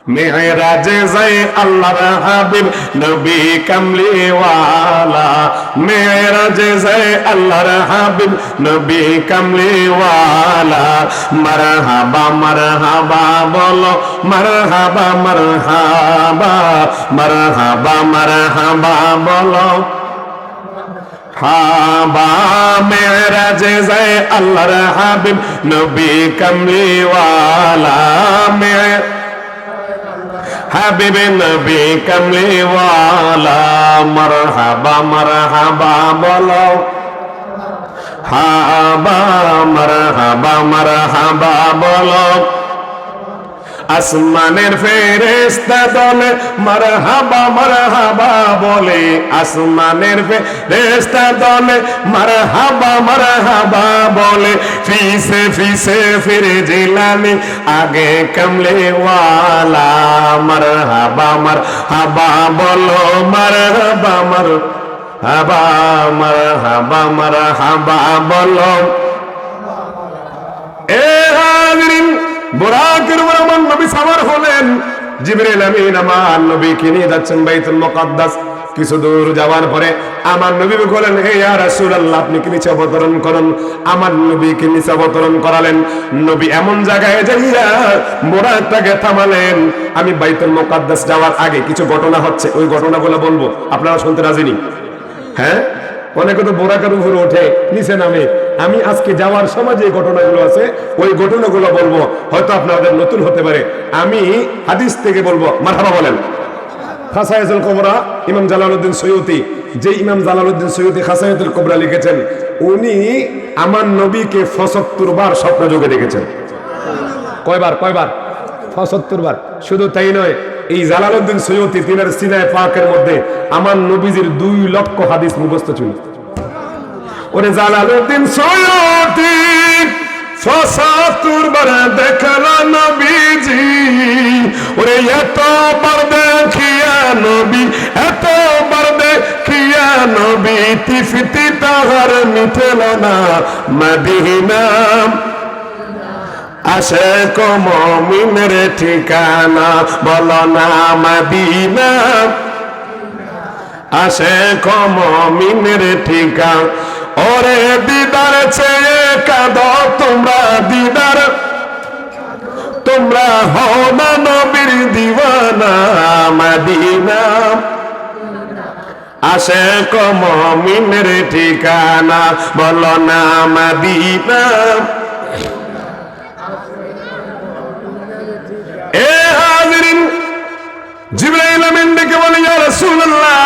মেরাজে যায় আল্লাহর হাবিব নবী কামলিওয়ালা, মেরাজে যায় আল্লাহর হাবিব নবী কামলিওয়ালা। মারহাবা মারহাবা বলো, মারহাবা মারহাবা, মারহাবা মারহাবা বলো হাবা। মেরাজে যায় আল্লাহর হাবিব নবী কামলিওয়ালা, হাবিব নবী কামলিওয়ালা। মারহাবা মারহাবা বলো হাবা, মারহাবা মারহাবা বলো। আসমানের ফেরেশতা দলে মারহাবা মারহাবা বলে, আসমানের ফেরেশতা দলে মারহাবা মারহাবা বলে। ফিসে ফিসে ফিরে জিলানি আগে কামলিওয়ালা। মারহাবা মারহাবা বলো, মারহাবা মারহাবা, মারহাবা মারহাবা বলো। এ হাজরিন, বুরাকের উপর আমার নবী সাওয়ার হলেন। জিবরিল আমিন আমার নবীকে নিয়ে যাচ্ছেন বাইতুল মুকাদ্দাস। কিছু দূর যাওয়ার পরে আমার নবী বলেন, হে ইয়া রাসূলুল্লাহ, আপনি কি নিচে অবতরণ করুন। আমার নবীকে নিচে অবতরণ করালেন। নবী এমন জায়গায় যাইয়া বুরাকটাকে থামালেন। আমি বাইতুল মুকাদ্দাস যাওয়ার আগে কিছু ঘটনা হচ্ছে, ওই ঘটনাগুলো বলবো, আপনারা শুনতে রাজি নি? হ্যাঁ, অনেকে তো বোরাকের উপরে ওঠে নিচে নামে। আমি আজকে যাওয়ার সময় যে ঘটনাগুলো আছে ওই ঘটনাগুলো বলবো, হয়তো আপনাদের নতুন হতে পারে। আমি হাদিস থেকে বলবো। মারহাবা বলেন। খাসায়াতুল কুবরা ইমাম জালালউদ্দিন সৈয়ুতি, যে ইমাম জালালউদ্দিন সৈয়ুতি খাসায়াতুল কুবরা লিখেছেন, উনি আমার নবীকে ৭৫ বার স্বপ্ন যোগে দেখেছেন। কয়বার? ৭৫ বার। শুধু তাই নয়, এই জালালউদ্দিন সৈয়ুতি তিনার সিনায়ে পাকের মধ্যে আমার নবীজির ২ লক্ষ হাদিস মুখস্থ ছিল। ওরে জালালউদ্দিন সৈয়ুতি ৭৫ বার দেখলা নবীজি। ওরে এতবার দেখিয়া নবী, এতবার দেখিয়া নবী, তিফতি তাহার মিটেল না মদিনা। আশিক মুমিনের ঠিকানা বলো না মদিনা, আশিক মুমিনের ঠিকানা। ওরে দিদার চেয়ে কাঁদো তোমরা, দিদার তোমরা হও না নবীর দিওয়ানা মদিনা। আশিক মুমিনের ঠিকানা বলো না মদিনা। এ হাজরিন, জিবরাইল আমিন ডেকে বলে, ইয়া রাসূলুল্লাহ,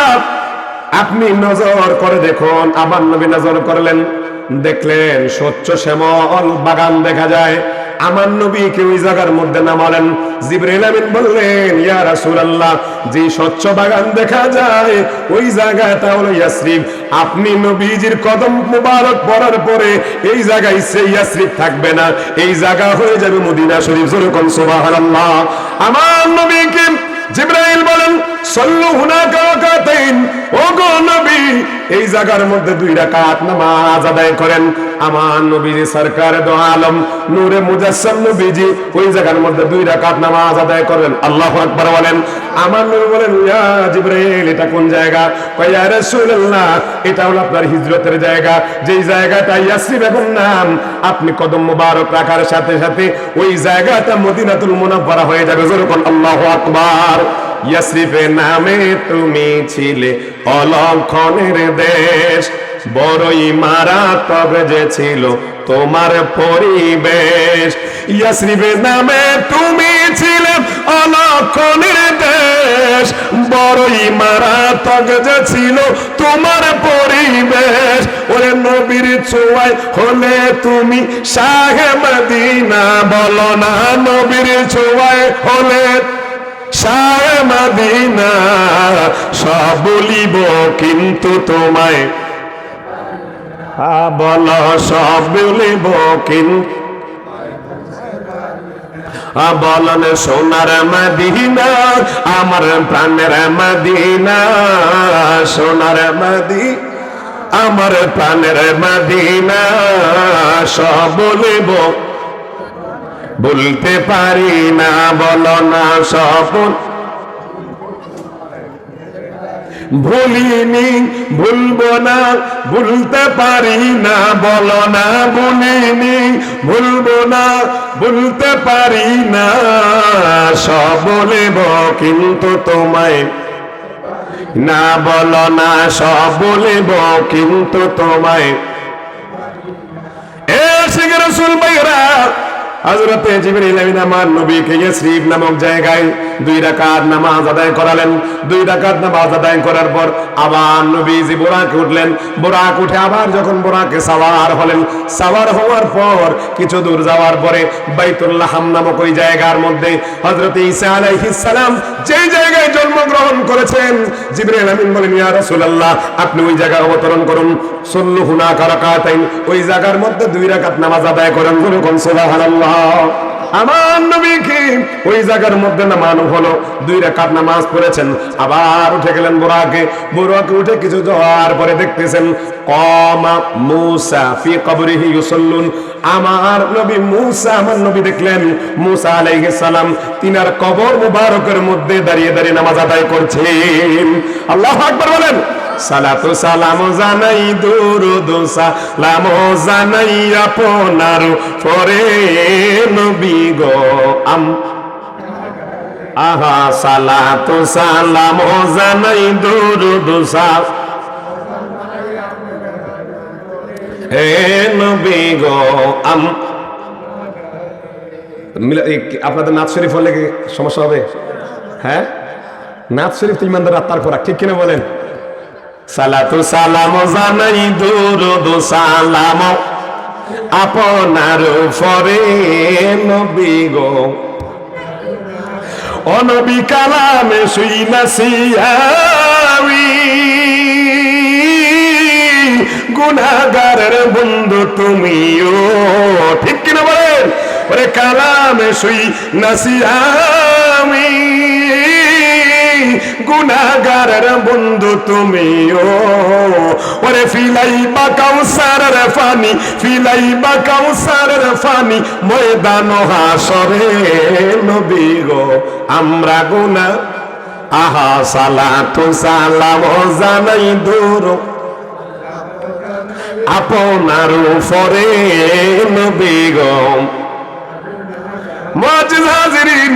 আপনি নজর করে দেখুন। আমার নবী নজর করলেন, দেখলেন স্বচ্ছ শ্যামল বাগান দেখা যায়। আমার নবীকে ওই জায়গার মধ্যে নামালেন। জিবরাইল আমিন বললেন, ইয়া রাসূলুল্লাহ, যে স্বচ্ছ বাগান দেখা যায় ওই জায়গাটা হলো ইয়াসরিব। আপনি নবীজির কদম মুবারক পড়ার পরে এই জায়গায় সে ইয়াসরিব থাকবে না, এই জায়গা হয়ে যাবে মদিনা শরীফ। জোরে কোন সুবহানাল্লাহ। আমার নবীকে জিবরাইল বলেন, সাল্লু হুনাকা রাকাতাইন, ওগো নবী এই জায়গার মধ্যে 2 রাকাত নামাজ আদায় করেন। আমার নবীজি সরকার দো আলম নূরে মুজাসসাম নবীজি ওই জায়গার মধ্যে 2 রাকাত নামাজ আদায় করেন। আল্লাহু আকবার বলেন। আমার নবী বলেন, ইয়া জিবরাইল, এটা কোন জায়গা? কয়, ইয়া রাসূলুল্লাহ, এটা হলো আপনার হিজরতের জায়গা, যেই জায়গাটা ইয়াসরিব এখন নাম। আপনি কদম মুবারক রাখার সাথে সাথে ওই জায়গাটা মদিনাতুল মুনাওয়ারা হয়ে যাবে। জোরে কোন আল্লাহু আকবার। ইয়াসরিফে নামে তুমি ছিলে অলক্ষণের দেশ, বড়ই মারাত্মক যে ছিল তোমার পরিবেশ। ইয়াসরিফে নামে তুমি ছিলে অলক্ষণের দেশ, বড়ই মারাত্মক যে ছিল তোমার পরিবেশ। ওরে নবীর ছোঁয়ায় হলে তুমি শাহে মদিনা, বলো না নবীর ছোঁয়ায় হলে শাহে মদিনা। সব বলিব কিন্তু তোমায়, বলো সব বলিব কিন্তু বলেন সোনার মদিনা, আমার প্রাণের মদিনা, সোনার মদিনা, আমার প্রাণের মদিনা। সব বলিব ভুলতে পারি না, বলো না স্বপন ভুলিনি, ভুলবো না, ভুলতে পারি না, বলো না ভুলিনি, ভুলবো না, ভুলতে পারি না, সব বলিব কিন্তু তোমায় না, বলো না সব বলিব কিন্তু তোমায়। এ শিখ রাসূল ভাইরা, হযরতে জিবরিল আমিন আমার নবীকে ইয়াসরিব নামক জায়গায় 2 রাকাত নামাজ আদায় করালেন। 2 রাকাত নামাজ আদায় করার পর আবার নবীজি বুরাকে উঠলেন। বুরাক উঠে আবার যখন বুরাকে সাওয়ার হলেন, সাওয়ার হওয়ার পর কিছু দূর যাওয়ার পরে বাইতুল্লাহ নামক ওই জায়গার মধ্যে হযরতে ঈসা আলাইহিস সালাম যে জায়গায় জন্মগ্রহণ করেছেন, জিবরিল আমিন বলেন, ইয়া রাসূলুল্লাহ, আপনি ওই জায়গায় অবতরণ করুন। সাল্লু হুনাকা রাকাতাইন, ওই জায়গার মধ্যে 2 রাকাত নামাজ আদায় করেন। বলুন সুবহানাল্লাহ। আমার নবীকে ওই জায়গার মধ্যে নামানো হলো, 2 রাকাত নামাজ পড়েছেন। আবার উঠে গেলেন বুরাকে। বুরাকে উঠে কিছু যাওয়ার পরে দেখতেছেন কামা মূসা ফি কবরিহি ইউসাল্লুন। আমার নবী মূসা, আমার নবী দেখলেন মূসা আলাইহিস সালাম তিনার কবর মুবারকের মধ্যে দাঁড়িয়ে দাঁড়িয়ে নামাজ আদায় করছেন। আল্লাহু আকবার বলেন। সালাতু সালাম জানাই, দুরুদ সালাম জানাই আপনার পরে নবী গো আহা, সালাতু সালাম জানাই, দুরুদ সালাম হে নবী গো আপনাদের নাথ শরীফ হলে কি সমস্যা হবে? হ্যাঁ, নাথ শরীফ তো ইমানদার আত্মার খোরাক, ঠিক কিনা বলেন? সালাতু সালাম জানাই, দুরুদ সালাম আপনার উপরে নবী গো ও নবী কালামে শুইনাসিয়াবি গুনাহগারের বন্ধু তুমিও, ঠিক কিনা বলেন? ওরে কালামে শুইনাসিয়াবি গুনাহগারের বন্ধু তুমিও, ওরে ফিলাইবা কাউসারের পানি, ফিলাইবা কাউসারের পানি ময়দান হাসরে নবী গো আমরা গুনাহ আহা, সালাতু সালাম জানাই দূর আপনার উপরে নবী গো। মুআজ্জিজ হাজিরিন,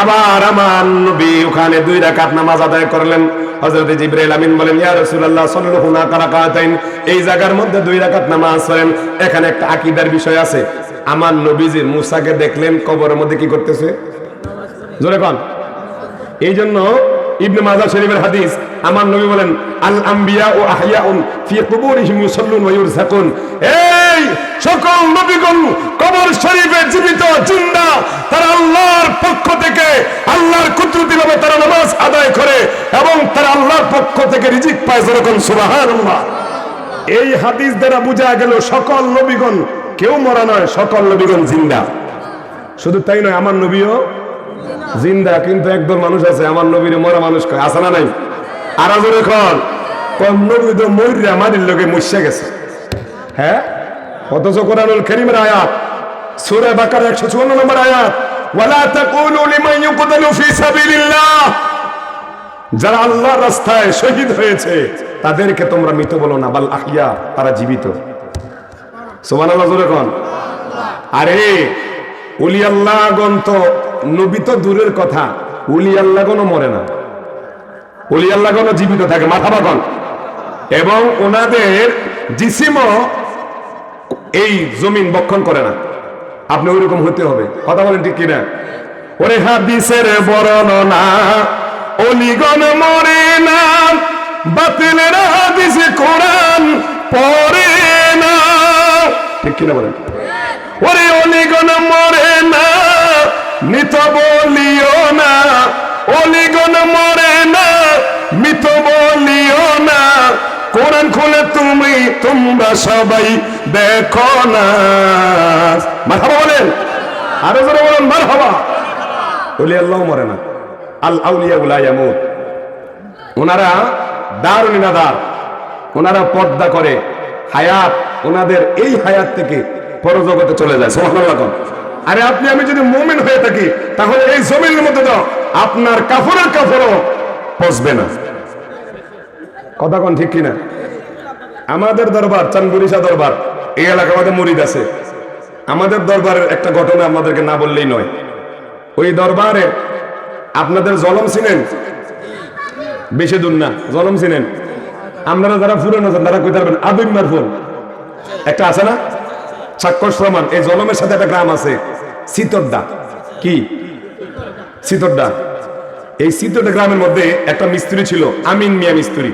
আবার আমার নবী ওখানে 2 রাকাত নামাজ আদায় করলেন। হযরত জিবরাইল আমিন বলেন, ইয়া রাসূলুল্লাহ সাল্লাল্লাহু হুনাকা রাকাতাইন, এই জায়গার মধ্যে 2 রাকাত নামাজ পড়েন। এখানে একটা আকীদার বিষয় আছে। আমার নবীজি মুসাকে দেখলেন কবরের মধ্যে কি করতেছে, জোরে কোন। এই জন্য ইবনে মাজাহ শরীফের হাদিস, আমার নবী বলেন, আল আম্বিয়া ও আহইয়াউন ফি কুবুরিহিম ইউসাল্লুন ওয়া ইউরযাকুন। এই সকল নবীগণ কবর শরীফে জীবিত, জিন্দা, তারা আল্লাহর পক্ষ থেকে আল্লাহর কুদরতি ভাবে তারা নামাজ আদায় করে এবং তারা আল্লাহর পক্ষ থেকে রিজিক পায়। যেরকম সুবহানাল্লাহ। এই হাদিস দ্বারা বোঝা গেল সকল নবীগণ কেউ মরা নয়, সকল নবীগণ জিন্দা। শুধু তাই নয়, আমার নবীও জিন্দা, কিন্তু একদল মানুষ আছে আমার নবীর মরা মানুষ কয়, আছে না নাই? আর আজরে এখন কোন নবী তো মইরা মাটির লোকে মুশা গেছে। হ্যাঁ, অথচ কোরআনুল কারীমের আয়াত সূরা বাকারা 154 নম্বর আয়াত, ওয়ালা তাকুলু লিমান ইউকতালু ফি সাবিলিল্লাহ, যারা আল্লাহর রাস্তায় শহীদ হয়েছে তাদেরকে তোমরা মৃত বলো না, বাল আহইয়া, তারা জীবিত। সুবহানাল্লাহ জোরে কোন। আরে ওলি আল্লাহগণ তো, নবী তো দূরের কথা, ওলি আল্লাহগণও মরে না, ওলি আল্লাহগণও জীবিত থাকে, মাথাবা কোন। এবং ওনাদের জিসিমও এই জমিন বক্ষণ করে না। আপনি ওইরকম হতে হবে, কথা বলেন ঠিক কিনা? ওরে হাদিসের বর্ণনা, ওলিগণ মরে না, বাতিলের হাদিসে কোরআন পড়ে না, ঠিক কিনা বলেন? ওরে ওলিগণ মরে না, মৃত বলিও না, ওলিগণ মরে না, মৃত বলিও না, কোরআন খুলে তোমরা সবাই দেখো না। মারহাবা বলেন, আরো জোরে বলেন মারহাবা। ওলি আল্লাহ মরে না, আল আউলিয়া লা ইয়ামুত। ওনারা দারুন নাদার, ওনারা পর্দা করে, হায়াত ওনাদের এই হায়াত থেকে পরজগতে চলে যায়। সুবহানাল্লাহ। আরে আপনি আমি যদি মুমিন হয়ে থাকি তাহলে এই জমিনের মধ্যে তো আপনার কাফরের কাফরও পচবে না। কথা কোন ঠিক কিনা? আমাদের দরবার চানগুরিশা দরবার, এই এলাকার মধ্যে মুরিদ আছে। আমাদের দরবারের একটা ঘটনা আপনাদেরকে না বললেই নয়। ওই দরবারে আপনাদের জলম ছিলেন, বেশি দূর না, জলম ছিলেন। আপনারা যারা ফুরন আছেন তারা কইতে পারবেন আদুইমার ফুল একটা আছে না, সাক্ষর সমান। এই জলমের সাথে একটা গ্রাম আছে সিতরডা। কি সিতরডা? এই সিতরডা গ্রামের মধ্যে একটা মিস্ত্রি ছিল, আমিন মিয়া মিস্ত্রি।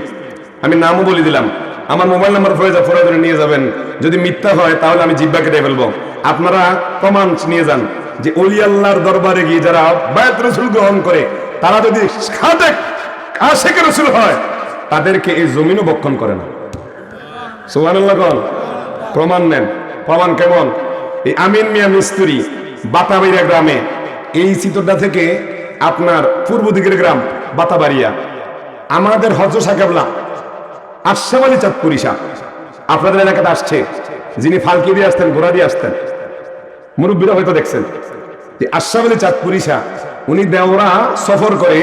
আমি নামও বলে দিলাম, আমার মোবাইল নাম্বার ফরজে নিয়ে যাবেন। যদি মিথ্যা হয় তাহলে আমি জিব্বা কেটে ফেলবো। আপনারা প্রমাণ নিয়ে যান যে ওলি আল্লাহর দরবারে গিয়ে যারা বায়াত রাসূল গ্রহণ করে তারা যদি খাদেক আশিক রাসূল হয় তাদেরকে এই জমিনও বক্ষণ করে না। সুবহানাল্লাহ কোন? প্রমাণ নেন। প্রমাণ কেমন? এই আমিন মিয়া মিস্ত্রি বাতাবাড়িয়া গ্রামে, এই চিতরডা থেকে আপনার পূর্ব দিকের গ্রাম বাতাবাড়িয়া, আমাদের হযরত সাহেবলা আশরাফ আলী চাঁদপুরি শাহ আপনাদের এলাকাতে আসছে, যিনি ফালকি দিয়ে আসতেন, ঘোড়া দিয়ে আসতেন, মুরব্বীরা হয়তো দেখছেন। যে আশরাফ আলী চাঁদপুরি শাহ উনি দেওরা সফর করে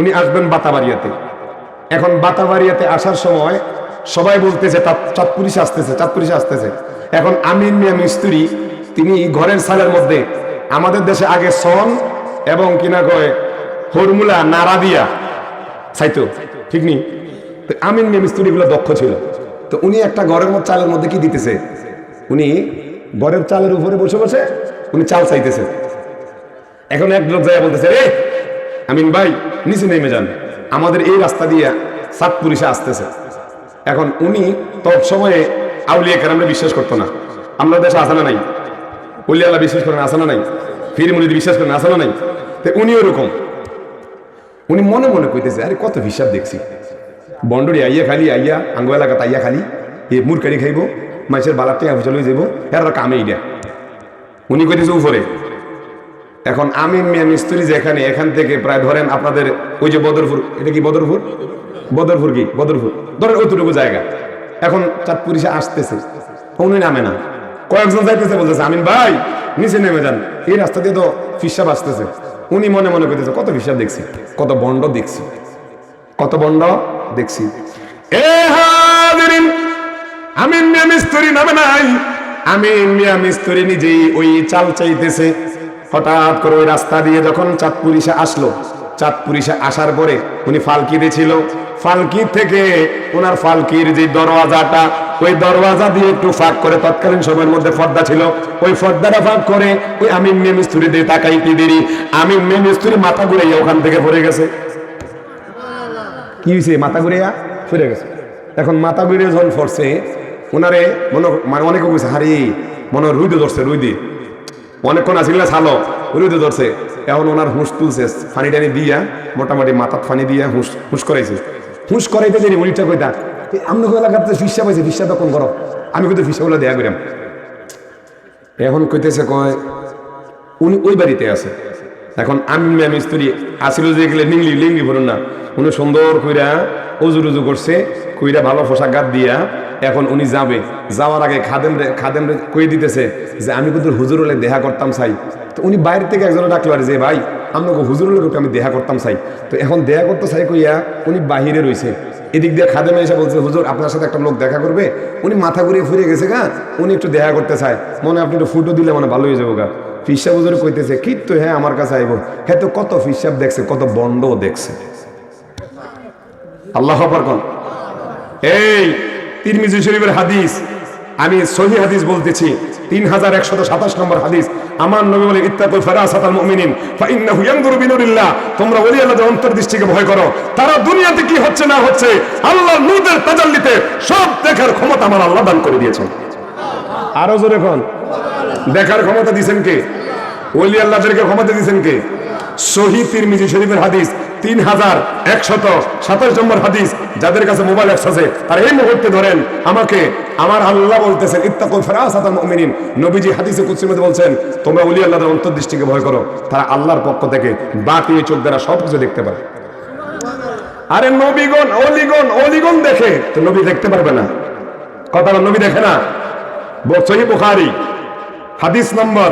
উনি আসবেন বাতাবাড়িয়াতে। এখন বাতাবাড়িয়াতে আসার সময় সবাই বলতেছে চাঁদপুরি শাহ আসতেছে, চাঁদপুরি শাহ আসতেছে। এখন আমিন মিয়া মিস্ত্রি তিনি ঘরের সালের মধ্যে, আমাদের দেশে আগে সন এবং কিনা কয় হরমুলা নাড়া দিয়া চাইতো, ঠিক নি? আমিন মিয়া মিস্ত্রিগুলো দক্ষ ছিল। তো উনি একটা ঘরের মধ্যে চালের মধ্যে কি দিতেছে, উনি ঘরের চালের উপরে বসে বসে উনি চাল চাইতেছে। এখন এক লোক যায় বলতেছে, রে আমিন ভাই নিচে নেমে যান, আমাদের এই রাস্তা দিয়ে চাঁদপুরি শাহ আসতেছে। এখন উনি তৎ সময়ে আউলিয়া কেরামরা বিশ্বাস করতো না। আমরা দেশে আসানা নাই, ওলি আল্লাহ বিশ্বাস করেন আসানা নাই, ফির মুরিদ বিশ্বাস করেন আসানা নাই। তো উনি ওরকম, উনি মনে মনে কইতেছে, আরে কত হিসাব দেখছি, বন্ডরি আইয়া খালি আইয়া আঙ্গু এলাকা তাইয়া খালি এ মুরকারি খাইব, মাছের বালারটি চলে যাবো, এর কামে ইডা। উনি কইতেছে উপরে। এখন আমিন মিয়া মিস্ত্রি যেখানে, এখান থেকে প্রায় ধরেন আপনাদের ওই যে বদরপুর, এটা কি বদরপুর? বদরপুর কি বদরপুর ধরেন ওইটুকু জায়গা। এখন চাঁদপুরি শাহ আসতেছে, উনি নামে না, কয়েকজন যাইতেছে, বলতেছে আমিন ভাই নিচে নেমে যান, এই রাস্তা দিয়ে তো ফিসাব আসতেছে। উনি মনে মনে করতেছে, কত ফিসাব দেখছি, কত বন্ড দেখছি, কত বন্ড দেখছি। এ হাজিরিন, আমিন মিয়া মিস্ত্রি নামে নাই, আমিন মিয়া মিস্ত্রি নিজেই ওই চাল চাইতেছে। হঠাৎ করে ওই রাস্তা দিয়ে যখন চাঁদপুরি শাহ আসলো, চাঁদপুরি শাহ আসার পরে উনি ফালকিতে ছিল, ফালকি থেকে ওনার ফালকির যে দরওয়াজাটা, ওই দরওয়াজা দিয়ে একটু ফাঁক করে, তৎকালীন সময়ের মধ্যে পর্দা ছিল, ওই পর্দাটা ফাঁক করে ওই আমিন মিয়া মিস্ত্রি দিয়ে তাকাইতে দেরি, আমিন মিয়া মিস্ত্রি মাথা ঘুরাইয়া ওখান থেকে পড়ে গেছে। কি হয়েছে? মাথা ঘুরাইয়া পড়ে গেছে। এখন মাথা ঘুরিয়ে যখন পড়ছে, ওনারে মানে অনেকে কইছে, হারি মনে রুইদে ধরছে, রুইদে অনেকক্ষণ আসিল না ছালো, রুইদে ধরছে। এখন ওনার হুঁশ তুলছে, ফানি টানি দিয়া মোটামুটি মাথার ফানি দিয়া হুঁশ করাইছে। হুঁশ করাইতে দেরি উনিটা কইতা, আমি এলাকাতে ফিসা পাইছে, ফিসা তখন করো, আমি কিন্তু ফিসাগুলো দেয়া করিলাম। এখন কইতেছে কয় উনি ওই বাড়িতে আছে। এখন আমিন মিয়া মিস্ত্রি আসিল যে গেলে লিঙ্গি ভরুন না, উনি সুন্দর কইরা অজু রুজু করছে, কইরা ভালো পোশাক গাত দিয়া এখন উনি যাবে। যাওয়ার আগে খাদেম কই দিতেছে যে আমি কিন্তু হুজুরলে দেখা করতাম চাই। তো উনি বাইরে থেকে একজন ডাকলো, আর যে ভাই আপনাকে হুজুরলে আমি দেখা করতাম চাই। তো এখন দেখা করতে চাই কইয়া উনি বাহিরে রয়েছে। এদিক দিয়ে খাদেমে এসে বলছে, হুজুর আপনার সাথে একটা লোক দেখা করবে। উনি মাথা ঘুরিয়ে ফিরে গেছে গা, উনি একটু দেখা করতে চায়, মনে আপনি একটু ফুটো দিলে মানে ভালো হয়ে যাবো গা। ফিসাব হুজুর কইতেছে, কি তো হ্যাঁ আমার কাছে আইব, হ্যাঁ তো কত ফিসাব দেখছে, কত বন্ডও দেখছে। আল্লাহ পারকন। এই তিরমিজি শরীফের হাদিস, আমি সহিহ হাদিস বলতেছি, 3127 নম্বর হাদিস। আমার নবী বলে, ইত্তাকু ফারাসাতাল মুমিনিন ফাইন্নাহু ইয়ানজুরু বিনুরিল্লাহ, তোমরা ওলি আল্লাহর অন্তর্দৃষ্টিকে ভয় করো, তারা দুনিয়াতে কি হচ্ছে না হচ্ছে আল্লাহর নূরের তাজাল্লিতে সব দেখার ক্ষমতা আমার আল্লাহ দান করে দিয়েছেন। আরো জোরে কোন, দেখার ক্ষমতা দিবেন কে? ওলি আল্লাহদেরকে ক্ষমতা দিবেন কে? সহিহ তিরমিজি শরীফের হাদিস 3127 নম্বর হাদিস। যাদের কাছে মোবাইল অ্যাপস আছে তারা এই মুহূর্তে ধরেন আমাকে, আমার আল্লাহ বলতেছেন ইত্তাকু ফারাসাতাল মুমিনিন। নবীজি হাদিসে কুদসির মধ্যে বলছেন, তোমরা ওলি আল্লাহর অন্তর্দৃষ্টিকে ভয় করো, তারা আল্লাহর পক্ষ থেকে বাকি চোখ দ্বারা সবকিছু দেখতে পারে। আরে নবীগণ অলিগণ দেখে, তো নবী দেখতে পারবে না? কথা নবী দেখে না? সহিহ বুখারী হাদিস নম্বর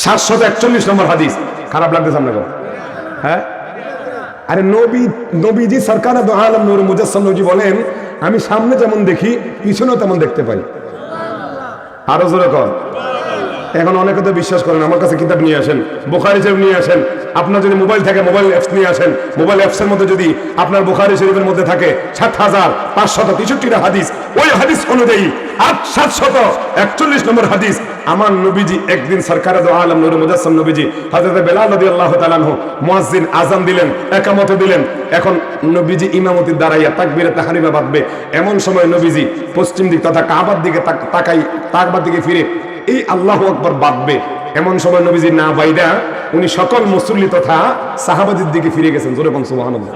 741 নম্বর হাদিস। খারাপ লাগতেছে আপনাকে? হ্যাঁ, আরে নবীজি সরকার দো আলম নূর মুজাসসাম নবী বলেন, আমি সামনে যেমন দেখি পিছনেও তেমন দেখতে পাই। আরো জোরে কর। এখন অনেকে তো বিশ্বাস করেন, আমার কাছে কিতাব নিয়ে আসেন, বুখারী শরীফ নিয়ে আসেন। আপনার যদি মোবাইল থাকে মোবাইল অ্যাপস নিয়ে আসেন, মোবাইল অ্যাপসের মধ্যে যদি আপনার বুখারী শরীফের মধ্যে থাকে 7563টা হাদিস, ওই হাদিস অনুযায়ী 741 নম্বর হাদিস, আমার নবীজি একদিন সরকারে দো আলম নূর মুজাসসাম নবীজি হযরত বেলাল রাদিয়াল্লাহু তাআলা আনহু মুয়াজ্জিন আযান দিলেন, ইকামত দিলেন। এখন নবীজি ইমামতি দাঁড়াইয়া তাকবীরে তাহরিমা বাঁধবে, এমন সময় নবীজি পশ্চিম দিক তথা কাবার দিকে তাকাই, কাবার দিকে ফিরে এই আল্লাহু আকবার বাঁধবে, এমন সময় নবীজি না বাইরা উনি সকল মুসল্লি তথা সাহাবাদের দিকে ফিরে গেছেন। জোরে বলুন সুবহানাল্লাহ।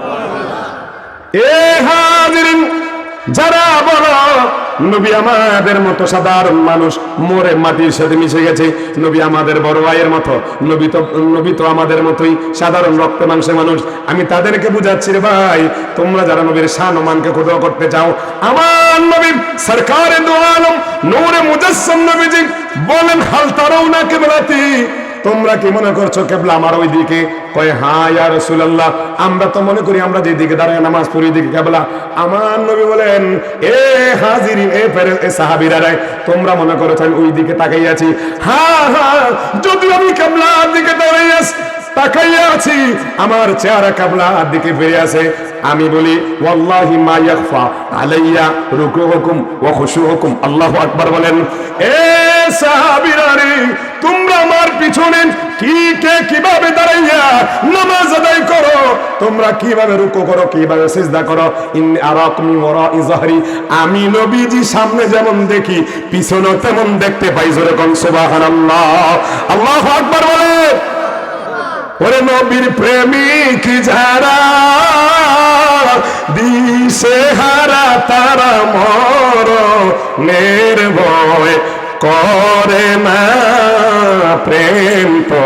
এ হাজিরিন, যারা বলো নবী আমাদের মতো সাধারণ মানুষ, মরে মাটির সাথে মিশে গেছে, নবী আমাদের বড় ভাইয়ের মতো, নবী তো আমাদের মতোই সাধারণ রক্ত মাংসের মানুষ, আমি তাদেরকে বুঝাচ্ছি রে ভাই, তোমরা যারা নবীর শান ও মানকে ক্ষুদ্র করতে চাও, আমার নবী সরকারে দো আলম নূরে মুজাসসাম নবীজি বলেন, হাল তারাউনা কিবলাতি, তোমরা কি মনে করছো কেবলা আমার ওই দিকে? কয় হ্যাঁ ইয়া রাসূলুল্লাহ, আমরা তো মনে করি আমরা যেদিকে দাঁড়ায় নামাজ পড়ি ওই দিকে কেবলা। আমার নবী বলেন, এ হাজিরিন, এ সাহাবীরা, তোমরা মনে করছো আমি ওই দিকে তাকাই আছি? হ্যাঁ হ্যাঁ, যদি আমি কেবলার দিকে দাঁড়াই আছি, তাকাইয়া আছি, আমার চেহারা কেবলার দিকে ফিরে আছে, আমি বলি ওয়াল্লাহি মা ইয়াখফা আলাইয়া রুকুহুকুম ওয়া খুশুহুকুম। আল্লাহু আকবার বলেন। এ সাহাবীরা রে, তোমরা আমার পিছনে কিভাবে দাঁড়াইয়া নামাজ আদায় করো, তোমরা কিভাবে রুকু করো, কিভাবে সিজদা করো, ইন্নী আরাকুম মিন ওয়ারাই যাহরি, আমি নবীজি সামনে যেমন দেখি পিছনেও তেমন দেখতে পাই। জোরে কোন সুবহানাল্লাহ। আল্লাহু আকবার বলে। ওরে নবীর প্রেমিক যারা, দিশে হারা তারা মরণের ভয় করে না, প্রেম তো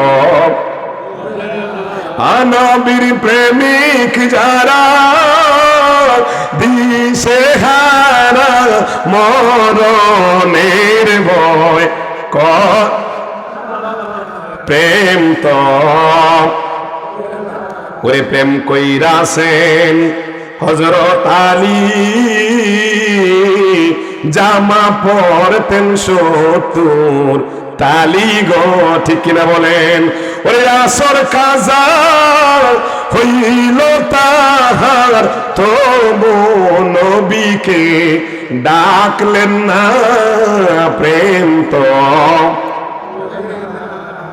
নবীর প্রেমিক যারা, দিশে হারা মরণের ভয় কর, প্রেম তো ওরে প্রেম কইরাছেন হযরত আলী, জামা পরতেন 70 তালি গো, ঠিক কিনা বলেন? ওরে আসর কাজা হইল তাহার, তবু নবীকে ডাকলেন না, প্রেম তো।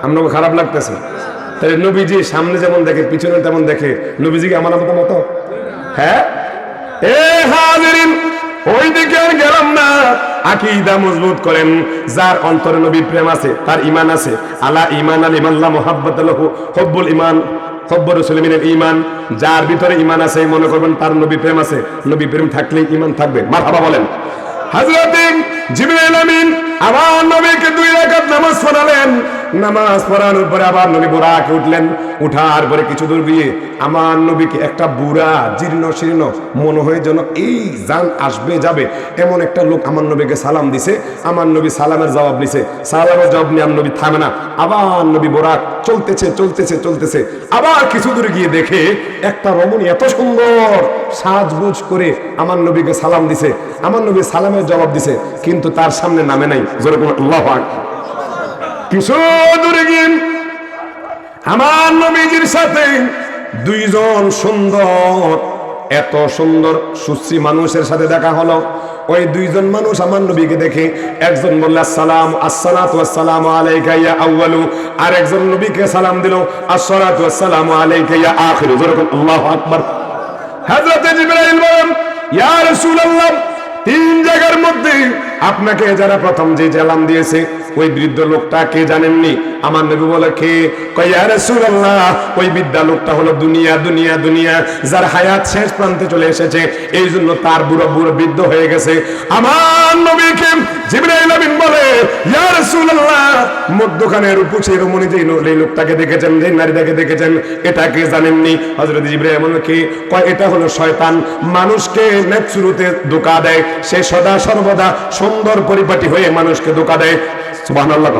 আপনাকে খারাপ লাগতেছে? তাহলে নবীজি সামনে যেমন দেখে পিছনে তেমন দেখে, নবীজি কি আমার মতো? হ্যাঁ। এ হাজিরিন, ওই দিকে আর গেলাম না। আকীদা মজবুত করেন, যার অন্তরে নবীর প্রেম আছে তার ঈমান আছে। আলা ঈমান আল ঈমান লা মুহাব্বাত লাহু হুব্বুল ঈমান, হুব্বুর রাসূল মিনাল ঈমান। যার ভিতরে ঈমান আছে মনে করবেন তার নবী প্রেম আছে, নবী প্রেম থাকলেই ঈমান থাকবে। মারহাবা বলেন। হযরত জিবরাইল আমিন আমার নবীকে 2 রাকাত নামাজ পড়ালেন। নামাজ পড়ানোর পরে আবার নবী বুরাকে উঠলেন। উঠার পরে কিছু দূর গিয়ে আমার নবীকে একটা বুড়া জীর্ণ শীর্ণ মনে হয় যেন এই জান আসবে যাবে এমন একটা লোক আমার নবীকে সালাম দিছে। আমার নবী সালামের জবাব দিছে, সালামের জবাব নিয়ে আমার নবী থামে না, আবার নবী বুরাক চলতেছে চলতেছে চলতেছে। আবার কিছু দূরে গিয়ে দেখে একটা রমণী এত সুন্দর সাজগুজ করে আমার নবীকে সালাম দিছে। আমার নবী সালামের জবাব দিছে, কিন্তু তার সামনে নামে নাই। জোরে বলুন আল্লাহু আকবার। কিছু দূরে গিয়ে আমার নবীজির সাথে 2 জন সুন্দর, এত সুন্দর সুশ্রী মানুষের সাথে দেখা হলো। ওই 2 জন মানুষ আমার নবীকে দেখে একজন বলল আসসালাতু ওয়াসসালামু আলাইকা ইয়া আউয়ালু, আর একজন নবীকে সালাম দিল আসসালাতু ওয়াসসালামু আলাইকা ইয়া আখিরু। জোরে বলুন আল্লাহু আকবার। হযরত জিবরাইল বলেন, ইয়া রাসূলুল্লাহ, 3 জায়গার মধ্যে আপনাকে যারা প্রথম যে সালাম দিয়েছে ওই বৃদ্ধ লোকটা কে জানেননি? আমার নবী বলে কে? কয় ইয়া রাসূলুল্লাহ, ওই বৃদ্ধ লোকটা হলো দুনিয়া দুনিয়া দুনিয়া, যার হায়াত শেষ প্রান্তে চলে এসেছে, এই জন্য তার বুড়ো বুড়ো বৃদ্ধ হয়ে গেছে। আমার নবীকে জিবরাইল আমিন বলে, ইয়া রাসূলুল্লাহ, মধ্যখানের উপচে রমণী যে এই লোকটাকে দেখেছেন, যে নারীটাকে দেখেছেন, এটা কে জানেননি? হযরত জিবরাইল বলে কে? কয় এটা হলো শয়তান, মানুষকে নেচুরুতে ধোঁকা দেয়, সে সদা সর্বদা সুন্দর পরিপাটি হয়ে মানুষকে ধোঁকা দেয়। সুবহানাল্লাহ।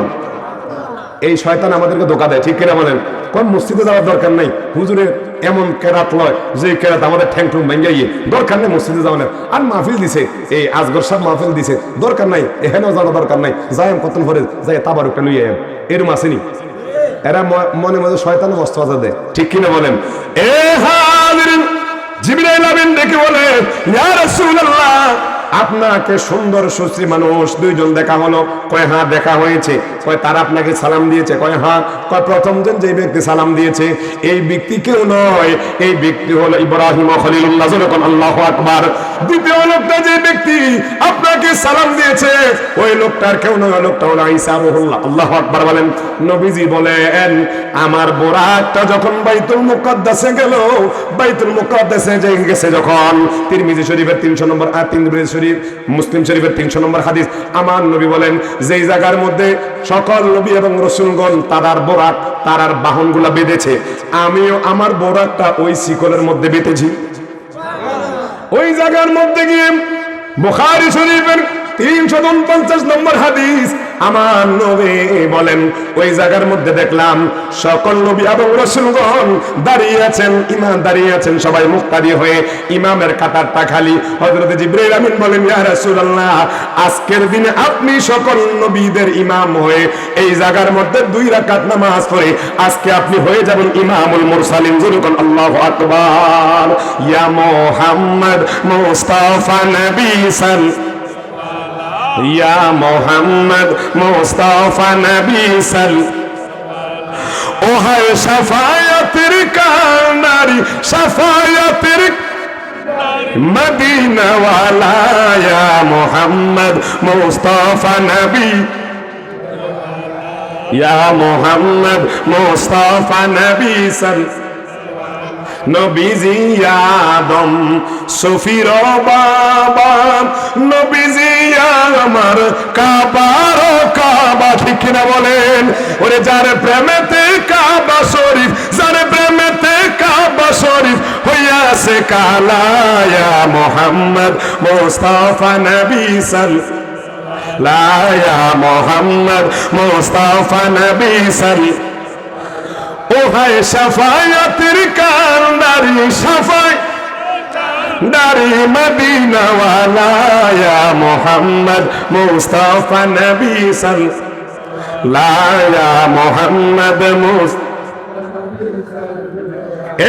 এই শয়তান আমাদেরকে ধোঁকা দেয়, ঠিক কিনা বলেন? কোন মসজিদে যাওয়ার দরকার নাই, হুজুরের এমন কেরাত লয় যে কেরাত আমাদের ঠ্যাং ঠুং ভেঙে গিয়ে, দরকার নেই মসজিদে যাওয়ার। আর মাহফিল দিছে, এই আজগর সাহেব মাহফিল দিছে, দরকার নাই, এখানেও যাওয়ার দরকার নাই, যাই কতন ভরে যাই তাবারুকটা লইয়ে এরম আসেনি। এরা মনে মধ্যে শয়তান বস্তু আজা দেয়, ঠিক কিনা বলেন? এ হাজিরিন, জিবরাইল আমিন ডেকে বলে, ইয়া রাসূলুল্লাহ, আপনাকে সুন্দর সুশ্রী মানুষ দুইজন দেখা হলো। কয় হ্যাঁ দেখা হয়েছে। কয় তারা আপনাকে সালাম দিয়েছে? কয় হ্যাঁ। কয় প্রথম জন যে ব্যক্তি সালাম দিয়েছে এই ব্যক্তি কেউ নয়, এই ব্যক্তি হলো ইব্রাহিম খলিলুল্লাহ, যখন আল্লাহু আকবার। দ্বিতীয় লোকটা যে ব্যক্তি আপনাকে সালাম দিয়েছে ওই লোকটার কেউ নয়, লোকটা হলো ঈসা রূহুল্লাহ। আল্লাহু আকবার বলেন। নবীজি বলেন, আমার বোরাকটা যখন বাইতুল মুকাদ্দাসে গেল, বাইতুল মুকাদ্দাসে গেছে যখন, তিরমিজি শরীফের 300 নম্বর আর তিরমিজি শরীফ, মুসলিম শরীফের 300 নম্বর হাদিস, আমার নবী বলেন যেই জায়গার মধ্যে সকল নবী এবং রাসূলগণ তারার বোরাক, তারার বাহনগুলা বেঁধেছে, আমিও আমার বোরাকটা ওই শিকলের মধ্যে বেঁধেছি। ওই জায়গার মধ্যে গিয়ে বুখারী শরীফের 349 নম্বর হাদিস, আমার নবী বলেন ওই জায়গার মধ্যে দেখলাম সকল নবী এবং রাসূলগণ দাঁড়িয়ে আছেন, ইমাম দাঁড়িয়ে আছেন, সবাই মুক্তাদি হয়ে, ইমামের কাতারটা খালি। হযরত জিবরাইল আমিন বলেন, ইয়া রাসূলুল্লাহ, আজকের দিনে আপনি সকল নবীদের ইমাম হয়ে এই জায়গার মধ্যে 2 রাকাত নামাজ পড়ে আজকে আপনি হয়ে যাবেন ইমামুল মুরসালিন। যখন আল্লাহু আকবার। ইয়া মুহাম্মদ মুস্তাফা নবী ইয়া মোহাম্মদ মুস্তাফা নবী সাল, ও হায় শাফায়াতের কান্ডারি, শাফায়াতের মদিনা ওয়ালা, ইয়া মোহাম্মদ মুস্তাফা নবী, ইয়া মোহাম্মদ মুস্তাফা নবী সাল। নবীজি আদম সফির বাবা, নবীজি আমার কাবার কাবা, ঠিক কিনা বলেন? ওরে যার প্রেমেতে কাবা শরীফ, যার প্রেমেতে কাবা শরীফ হইয়াছে কালা, ইয়া মুহাম্মদ মুস্তাফা নবী সাল্লাল্লাহু, ইয়া মুহাম্মদ মুস্তাফা নবী সাল্লাল্লাহু, ও হায় শাফায়াতের কান্ডারি, শাফায়াতের মদিনা ওয়ালা, ইয়া মুহাম্মদ মুস্তাফা নবী সাল্লাল্লাহু, ইয়া মুহাম্মদ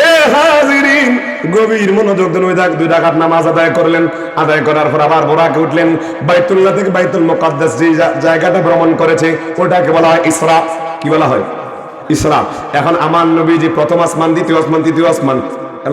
এ হাজিরিন, গভীর মনোযোগ দেন। ওই 2 রাকাত নামাজ আদায় করলেন, আদায় করার পর আবার বোরাকে উঠলেন। বাইতুল্লাহ থেকে বাইতুল মুকাদ্দাস যে জায়গাটা ভ্রমণ করেছে ওটাকে বলা হয় ইসরা। কি বলা হয়? ইসরা। এখন আমার নবীজি প্রথম আসমান, দ্বিতীয় আসমান, তৃতীয় আসমান,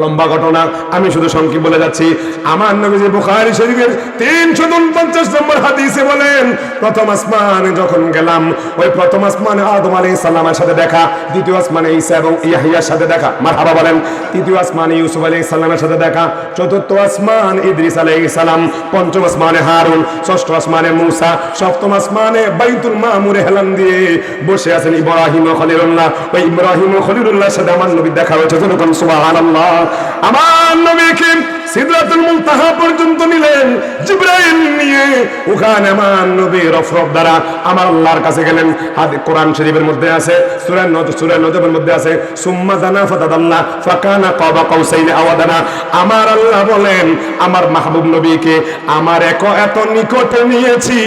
লম্বা ঘটনা, আমি শুধু সংক্ষেপ বলে যাচ্ছি। আমার নবীজি বুখারী শরীফের 349 নম্বর হাদিসে বলেন, প্রথম আসমানে যখন গেলাম, ওই প্রথম আসমানে আদম আলাইহিস সালামের সাথে দেখা, দ্বিতীয় আসমানে ঈসা এবং ইয়াহইয়ার সাথে দেখা, মারহাবা বলেন। তৃতীয় আসমানে ইউসুফ আলাইহিস সালামের সাথে দেখা, চতুর্থ আসমান ইদ্রিস আলাইহিস সালাম, পঞ্চম আসমানে হারুন, ষষ্ঠ আসমানে মূসা, সপ্তম আসমানে বাইতুল মামুরে হেলান দিয়ে বসে আছেন ইব্রাহিম খলিলুল্লাহ। ওই ইব্রাহিম খলিলুল্লাহর সাথে আমার নবী দেখা হয়েছে। যখন সুবহানাল্লাহ, আমার নবীকে সিদরাতুল মুনতাহা পর্যন্ত নিলেন জিবরাইল নিয়ে। ওখানে আমার নবী রফরফ দ্বারা আমার আল্লাহর কাছে গেলেন। কোরআন শরীফের মধ্যে আছে, সূরা নজমের মধ্যে আছে, সুম্মা দানা ফাতাদাল্লা ফাকানা কাবা কাউসাইনি আও আদনা। আমার আল্লাহ বলেন আমার মাহবুব নবীকে আমার এত নিকটে নিয়েছি,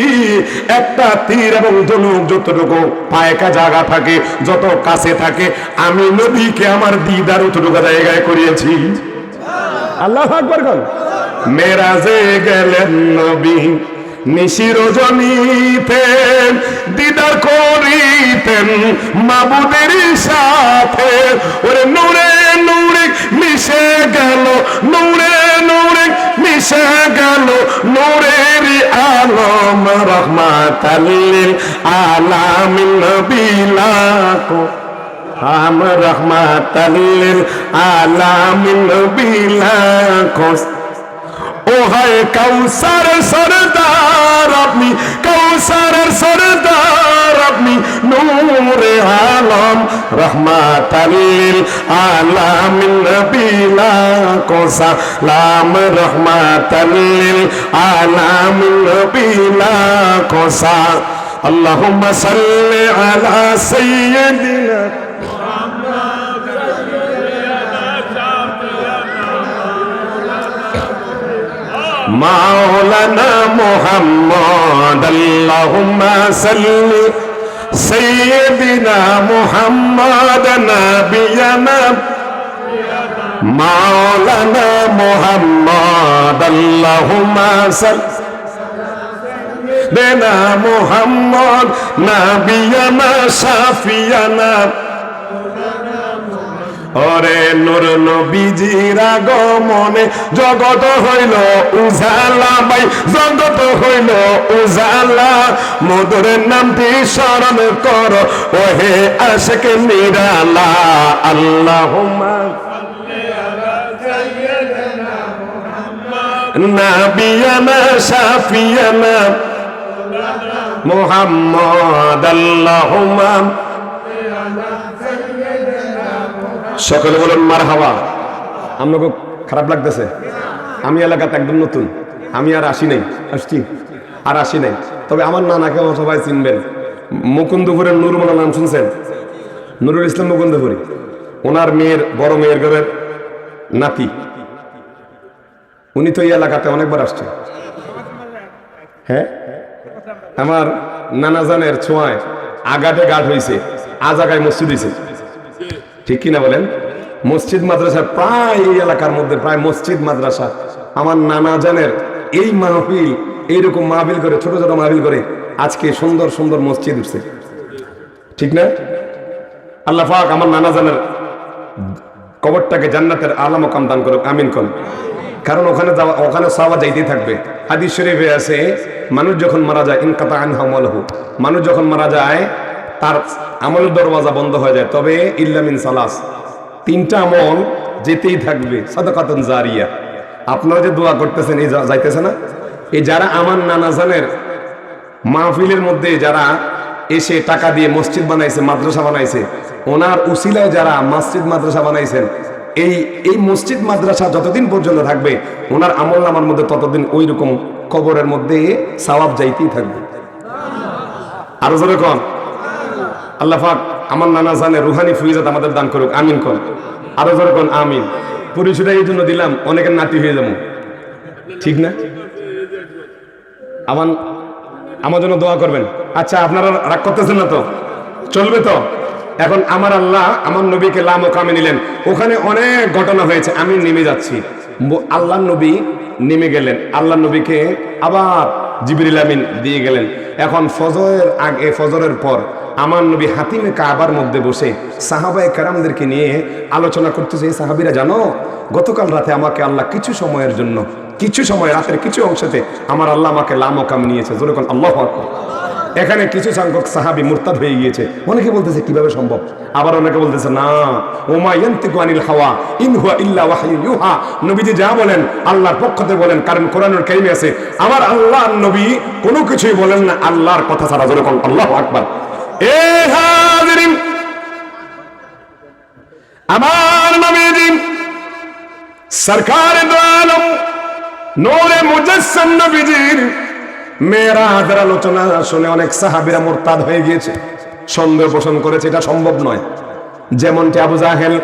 একটা তীর এবং ধনুক যতটুকু পায়কা জায়গা থাকে, যত কাছে থাকে, আমি নবীকে আমার দিদার অতটুকু জায়গায় করিয়েছি। আল্লাহু আকবার বল। মেরাজে গেলেন নবী নিশি রজনীতে, দিদার করিতেন মাবুদের সাথে। ওরে নূরে নূরে মিশে গেল, নূরে নূরে মিশে গেল, নূরের আলম রহমাতাল লিল আলামিন নবী লাকো আম রহমাতাল লিল আলামিন নবী লাকো। ও হায় কাউসারের সরদার আপনি, কাউসারের সরদার আপনি, নূরে আলম রহমাতাল লিল আলামিন নবী লাকো সালাম, রহমাতাল লিল আলামিন নবী লাকো সালাম। আল্লাহুম্মা সাল্লি আলা সাইয়্যিদিনা মাওলানা মুহাম্মদ আল্লাহুম্মা সাল্লি সাইয়্যিদিনা মুহাম্মদ নাবিয়ানা মাওলানা মুহাম্মদ আল্লাহুম্মা সাল্লিনা মুহাম্মদ নাবিয়ানা শাফিয়ানা ওরে নূর নবীজির আগমনে জগত হইল উজালা ভাই জগত হইল উজালা মধুর নামটি স্মরণ কর ওহে আশিক নিরালা আল্লাহুম্মা নাবিয়ানা শাফিয়ানা মুহাম্মদ আল্লাহুম্মা সকলে বলেন মারহাবা। আপনাকে খারাপ লাগতেছে? আমি এলাকাতে একদম নতুন, আমি আর আসি নাই, আসি নাই। তবে আমার নানাকে সবাই চিনবেন, মুকুন্দপুরের নুরমোনা নাম শুনছেন? নুরুল ইসলাম মুকুন্দপুরি, ওনার মেয়ের বড় মেয়ের ঘরের নাতি। উনি তো এই এলাকাতে অনেকবার আসছে। হ্যাঁ, আমার নানাজানের ছোঁয়ায় আগাটে গাঠ হয়েছে, আজাগায় মসজিদ হয়েছে, ঠিক কিনা বলেন? মসজিদ মাদ্রাসা প্রায় এই এলাকার মধ্যে প্রায় মসজিদ মাদ্রাসা। আমার নানা জানের এই মাহফিল, এইরকম মাহফিল করে, ছোট ছোট মাহফিল করে আজকে সুন্দর সুন্দর মসজিদ উঠছে, ঠিক না? আল্লাহ পাক আমার নানা জানের কবরটাকে জান্নাতের আলা মাকাম দান করুক, আমিন কোন। কারণ ওখানে যাওয়া, ওখানে সাওয়া যাইতেই থাকবে। হাদিস শরীফে আছে, মানুষ যখন মারা যায় ইনকাতা আনহু আমালহু, মানুষ যখন মারা যায় তার আমলের দরওয়াজা বন্ধ হয়ে যায়, তবে ইল্লা মিন সালাস, তিনটা আমল যেতেই থাকবে। সাদাকাতুন জারিয়া, আপনারা যে দোয়া করতেছেন এই যাইতেছে না? এই যারা আমার নানাজানের মাহফিলের মধ্যে যারা এসে টাকা দিয়ে মসজিদ বানাইছে, মাদ্রাসা বানাইছে, ওনার উসিলায় যারা মসজিদ মাদ্রাসা বানাইছেন, এই মসজিদ মাদ্রাসা যতদিন পর্যন্ত থাকবে ওনার আমল নামার মধ্যে ততদিন ওই রকম কবরের মধ্যে সওয়াব যাইতেই থাকবে। আরো জোরে কোন আল্লাহ পাক আমার নানা জানে রুহানি ফুইজাত আমাদের দান করুক, আমিন কোন। আরো জোরে কোন আমিন। পরিচয়টা এই জন্য দিলাম, অনেকের নাতি হয়ে যাবো, ঠিক না? আমার জন্য দোয়া করবেন। আচ্ছা, আপনারা রাগ করতেছেন না তো? চলবে তো? এখন আমার আল্লাহ আমার নবীকে লা মুকামে নিলেন, ওখানে অনেক ঘটনা হয়েছে, আমি নেমে যাচ্ছি। আল্লাহ নবী নেমে গেলেন, আল্লাহ নবীকে আবার জিবরিল আমিন দিয়ে গেলেন। এখন ফজরের আগে, ফজরের পর আমার নবী হাতিমে কাবার মধ্যে বসে সাহাবায়ে কেরামদেরকে নিয়ে আলোচনা করতেছে। সাহাবীরা, জানো গতকাল রাতে আমাকে আল্লাহ কিছু সময়ের জন্য, কিছু সময়, রাতের কিছু অংশতে আমার আল্লাহ আমাকে লা মুকাম নিয়েছে। যেরকম আল্লাহু আকবার। এখানে কিছু সংখ্যক সাহাবী মুরতাদ হয়ে গিয়েছে। অনেকে বলতেছে কিভাবে সম্ভব, আবার অনেকে বলতেছে না, ওমা ইয়ানতিকু আনিল হাওয়া ইন হুয়া ইল্লা ওয়াহয়ুন ইউহা, নবীজি যা বলেন আল্লাহর পক্ষ থেকে বলেন। কারণ কোরআনুল কারীমে আছে, আমার আল্লাহর নবী কোনো কিছুই বলেন না আল্লাহর কথা ছাড়া। যেরকম আল্লাহু আকবার। এ হাজিরিন, আমার নবীজি সরকারে দো আলম নূরে মুজাসসাম নবীজির মেরাজের আলোচনা শুনে অনেক সাহাবীরা মুরতাদ হয়ে গিয়েছে, সন্দেহ পোষণ করেছে এটা সম্ভব নয়। যেমনটি আবু জাহেল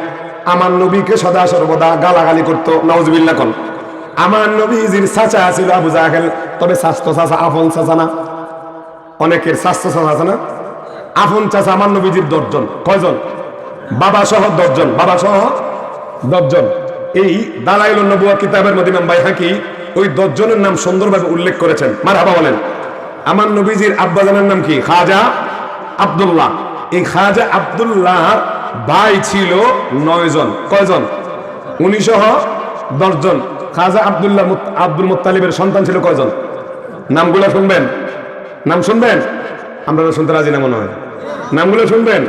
আমার নবীকে সদা সর্বদা গালাগালি করত, নাউজুবিল্লাহ কোন। আমার নবীজির চাচা ছিল আবু জাহেল, তবে স্বাস্থ্য চাচা, আপন চাচা না। অনেকের স্বাস্থ্য চাচা আছে না, আপন চাচা আমার নবীজির 10 জন। কয়জন? বাবা সহ 10 জন, বাবা সহ 10 জন। এই দালাইলুন নবুওয়া কিতাবের মধ্যে ইমাম বাইহাকি ওই 10 জনের নাম সুন্দরভাবে উল্লেখ করেছেন। মারহাবা বলেন। আমার নবীজির আব্বাজানের নাম কি? খাজা আব্দুল্লাহ। এই খাজা আব্দুল্লাহর ভাই ছিল 9 জন। কয়জন? 19 সহ 10 জন। খাজা আব্দুল্লাহ আব্দুল মুত্তালিবের সন্তান ছিল কয়জন? নামগুলো শুনবেন, নাম শুনবেন। আমরা শুনতে রাজি না মনে হয়, নামগুলো শুনবেন,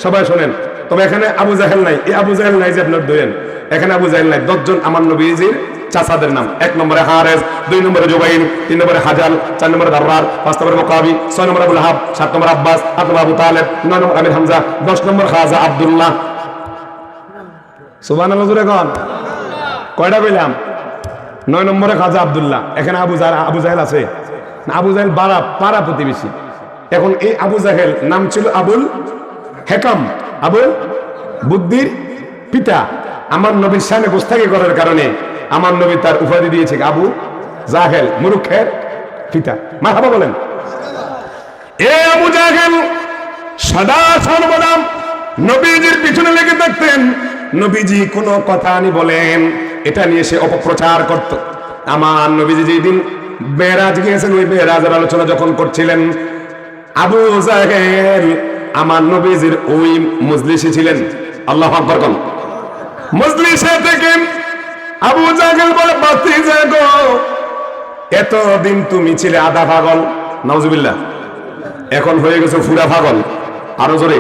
সবাই শোনেন। তবে এখানে আবু জাহেল নাই, এই আবু জাহেল নাই যে আপনার ধরেন, এখানে আবু জাহেল নাই। 10 জন আমার নবীজির চাচাদের নাম। 1 নম্বরে হারেস, 2 নম্বরে জুবাইর, 3 নম্বরে হাজাল, 4 নম্বরে দাররার, 5 নম্বরে মুকাবি, 6 নম্বরে আবুল হাব, 7 নম্বরে আব্বাস, 8 নম্বরে আবু তালেব, 9 নম্বরে আমির হামজা, 10 নম্বর খাজা আব্দুল্লাহ। সুবহানাল্লাহ জোরে কোন। কয়টা কইলাম? 9 নম্বরে খাজা আব্দুল্লাহ। এখানে আবু জাহেল আছে না? আবু জাহেল পাড়া প্রতিবেশী, এখন এই আবু জাহেল নাম ছিল আবুল হেকাম, আবুল বুদ্ধির পিতা। আমার নবীর সামনে গোস্তাকি করার কারণে আমার নবী তার উপাধি দিয়েছে আবু জাহেল, মূর্খের পিতা। মারহাবা বলেন। এ আবু জাহেল সদা সর্বদা নবীজির পিছনে লেগে থাকতেন। নবীজি কোনো কথা নি বলেন এটা নিয়ে সে অপপ্রচার করত। আমার নবীজি যেদিন মেরাজ গিয়েছেন, ওই মেরাজের আলোচনা যখন করছিলেন, আবু জাহেল আমার নবীজির ওই মজলিসে ছিলেন। আল্লাহু আকবার কোন মজলিসে থেকে আবু জাহেল বলে, বাতিজা গো, এতদিন তুমি ছিলে আধা পাগল, নাউজুবিল্লাহ, এখন হয়ে গেছে পুরা পাগল। আরো জোরে।